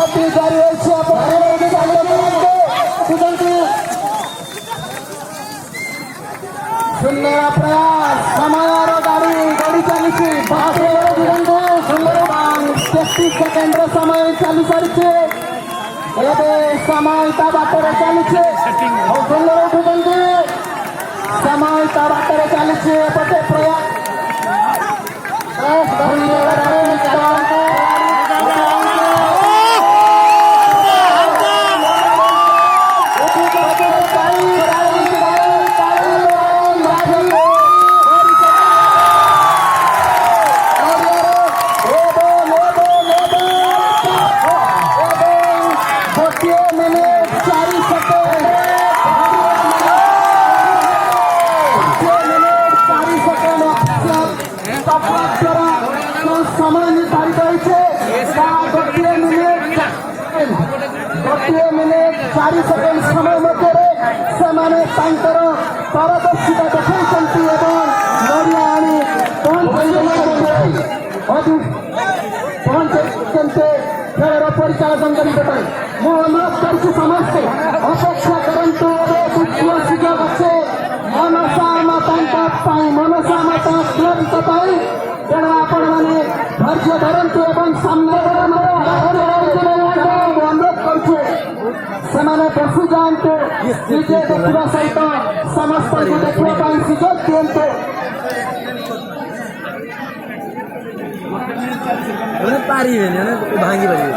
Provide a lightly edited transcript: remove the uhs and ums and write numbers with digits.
ଗତି ଜାରି ରହିଛି। ସୁନ୍ଦର ପ୍ରୟାସ, ସମୟର ଗାଡ଼ି ଗଡ଼ି ଚାଲିଛି। 33 ସେକେଣ୍ଡର ସମୟ ଚାଲି ସାରିছে। ଏବେ ସମୟ ତା ବାଟରେ ଚାଲିছে। ସୁନ୍ଦର ଉଠୁଛନ୍ତି, ସମୟ ତା ବାଟରେ ଚାଲିছে। ଏପଟେ ପ୍ରୟାସ समय निर्धारित होइछे। 2 मिनिट 4 सेकेंड समय मध्य से पारदर्शिता देखते नड़िया आनी पहुंचे खेल परिचालन करने मु अनुरोध कर समस्ते अपेक्षा करूँ। द्वितीय सुजोग अच्छे मनसा माता मनसा माता क्लब तेणु आपण मैंने धैर्य धरतु और सामने अनुरोध करुचे से बसी जातु निजे देखा सहित समस्त देखा सुजोग दिंतु। भांगी पारे